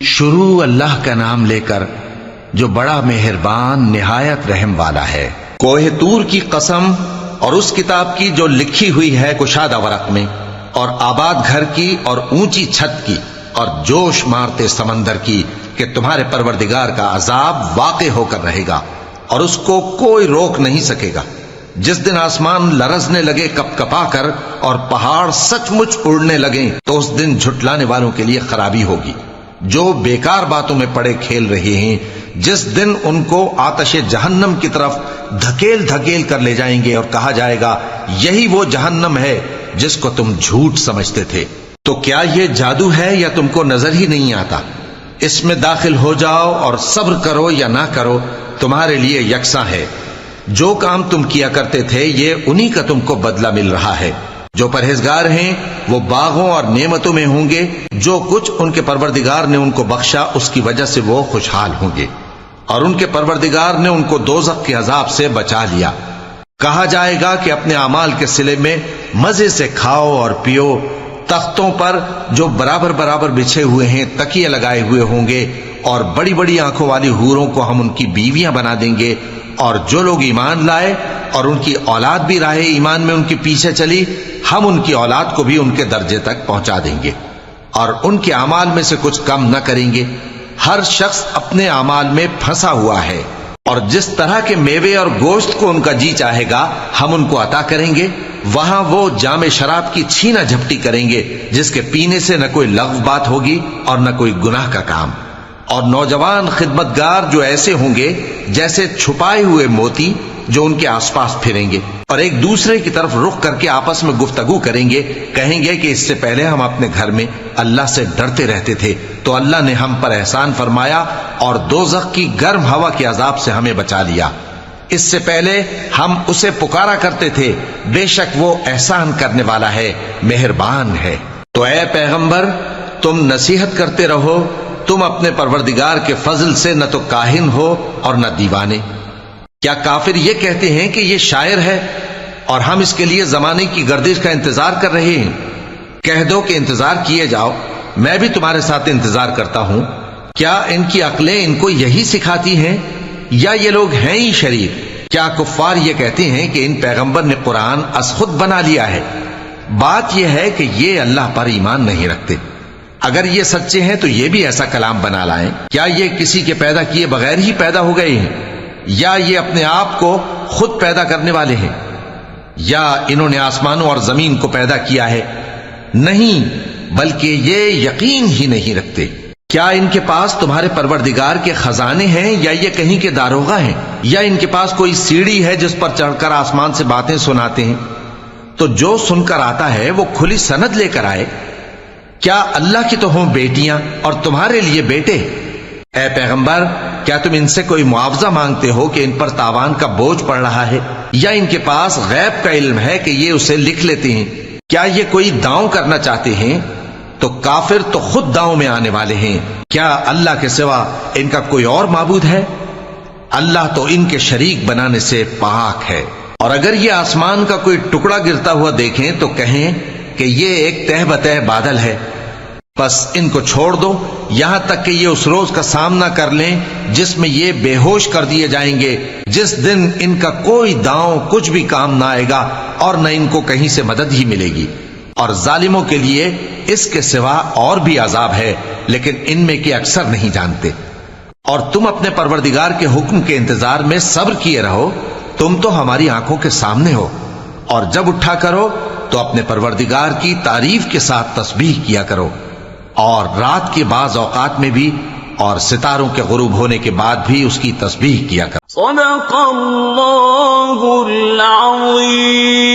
شروع اللہ کا نام لے کر جو بڑا مہربان نہایت رحم والا ہے۔ کوہ طور کی قسم اور اس کتاب کی جو لکھی ہوئی ہے کشادہ ورق میں، اور آباد گھر کی اور اونچی چھت کی، اور جوش مارتے سمندر کی، کہ تمہارے پروردگار کا عذاب واقع ہو کر رہے گا اور اس کو کوئی روک نہیں سکے گا۔ جس دن آسمان لرزنے لگے کپ کپا کر اور پہاڑ سچ مچ اڑنے لگیں، تو اس دن جھٹلانے والوں کے لیے خرابی ہوگی جو بیکار باتوں میں پڑے کھیل رہے ہیں۔ جس دن ان کو آتش جہنم کی طرف دھکیل دھکیل کر لے جائیں گے اور کہا جائے گا یہی وہ جہنم ہے جس کو تم جھوٹ سمجھتے تھے۔ تو کیا یہ جادو ہے یا تم کو نظر ہی نہیں آتا؟ اس میں داخل ہو جاؤ اور صبر کرو یا نہ کرو، تمہارے لیے یکساں ہے۔ جو کام تم کیا کرتے تھے یہ انہی کا تم کو بدلہ مل رہا ہے۔ جو پرہیزگار ہیں وہ باغوں اور نعمتوں میں ہوں گے، جو کچھ ان کے پروردگار نے ان کو بخشا اس کی وجہ سے وہ خوشحال ہوں گے، اور ان کے پروردگار نے ان کو دوزخ کے عذاب سے بچا لیا۔ کہا جائے گا کہ اپنے اعمال کے صلے میں مزے سے کھاؤ اور پیو۔ تختوں پر جو برابر برابر بچھے ہوئے ہیں تکیے لگائے ہوئے ہوں گے، اور بڑی بڑی آنکھوں والی حوروں کو ہم ان کی بیویاں بنا دیں گے۔ اور جو لوگ ایمان لائے اور ان کی اولاد بھی راہ ایمان میں ان کے پیچھے چلی، ہم ان کی اولاد کو بھی ان کے درجے تک پہنچا دیں گے اور ان کے اعمال میں سے کچھ کم نہ کریں گے۔ ہر شخص اپنے اعمال میں پھنسا ہوا ہے، اور جس طرح کے میوے اور گوشت کو ان کا جی چاہے گا ہم ان کو عطا کریں گے۔ وہاں وہ جام شراب کی چھینا جھپٹی کریں گے جس کے پینے سے نہ کوئی لغو بات ہوگی اور نہ کوئی گناہ کا کام۔ اور نوجوان خدمتگار جو ایسے ہوں گے جیسے چھپائے ہوئے موتی جو ان کے آس پاس پھریں گے، اور ایک دوسرے کی طرف رخ کر کے آپس میں گفتگو کریں گے، کہیں گے کہ اس سے پہلے ہم اپنے گھر میں اللہ سے ڈرتے رہتے تھے تو اللہ نے ہم پر احسان فرمایا اور دوزخ کی گرم ہوا کے عذاب سے ہمیں بچا لیا۔ اس سے پہلے ہم اسے پکارا کرتے تھے، بے شک وہ احسان کرنے والا ہے، مہربان ہے۔ تو اے پیغمبر تم نصیحت کرتے رہو، تم اپنے پروردگار کے فضل سے نہ تو کاہن ہو اور نہ دیوانے۔ کیا کافر یہ کہتے ہیں کہ یہ شاعر ہے اور ہم اس کے لیے زمانے کی گردش کا انتظار کر رہے ہیں؟ کہہ دو کہ انتظار کیے جاؤ، میں بھی تمہارے ساتھ انتظار کرتا ہوں۔ کیا ان کی عقلیں ان کو یہی سکھاتی ہیں یا یہ لوگ ہیں ہی شریر؟ کیا کفار یہ کہتے ہیں کہ ان پیغمبر نے قرآن از خود بنا لیا ہے؟ بات یہ ہے کہ یہ اللہ پر ایمان نہیں رکھتے۔ اگر یہ سچے ہیں تو یہ بھی ایسا کلام بنا لائیں۔ کیا یہ کسی کے پیدا کیے بغیر ہی پیدا ہو گئے ہیں، یا یہ اپنے آپ کو خود پیدا کرنے والے ہیں، یا انہوں نے آسمانوں اور زمین کو پیدا کیا ہے؟ نہیں، بلکہ یہ یقین ہی نہیں رکھتے۔ کیا ان کے پاس تمہارے پروردگار کے خزانے ہیں یا یہ کہیں کے داروغہ ہیں، یا ان کے پاس کوئی سیڑھی ہے جس پر چڑھ کر آسمان سے باتیں سناتے ہیں؟ تو جو سن کر آتا ہے وہ کھلی سند لے کر آئے۔ کیا اللہ کی تو ہوں بیٹیاں اور تمہارے لیے بیٹے؟ اے پیغمبر کیا تم ان سے کوئی معاوضہ مانگتے ہو کہ ان پر تاوان کا بوجھ پڑ رہا ہے، یا ان کے پاس غیب کا علم ہے کہ یہ اسے لکھ لیتے ہیں؟ کیا یہ کوئی داؤں کرنا چاہتے ہیں؟ تو کافر تو خود داؤں میں آنے والے ہیں۔ کیا اللہ کے سوا ان کا کوئی اور معبود ہے؟ اللہ تو ان کے شریک بنانے سے پاک ہے۔ اور اگر یہ آسمان کا کوئی ٹکڑا گرتا ہوا دیکھیں تو کہیں کہ یہ ایک تہ بتہ بادل ہے، بس ان کو چھوڑ دو یہاں تک کہ یہ اس روز کا سامنا کر لیں جس میں یہ بے ہوش کر دیے جائیں گے، جس دن ان کا کوئی داؤں کچھ بھی کام نہ آئے گا اور نہ ان کو کہیں سے مدد ہی ملے گی۔ اور ظالموں کے لیے اس کے سوا اور بھی عذاب ہے، لیکن ان میں کے اکثر نہیں جانتے۔ اور تم اپنے پروردگار کے حکم کے انتظار میں صبر کیے رہو، تم تو ہماری آنکھوں کے سامنے ہو۔ اور جب اٹھا کرو تو اپنے پروردگار کی تعریف کے ساتھ تسبیح کیا کرو، اور رات کے بعض اوقات میں بھی اور ستاروں کے غروب ہونے کے بعد بھی اس کی تسبیح کیا کرو۔ صدق اللہ العظیم۔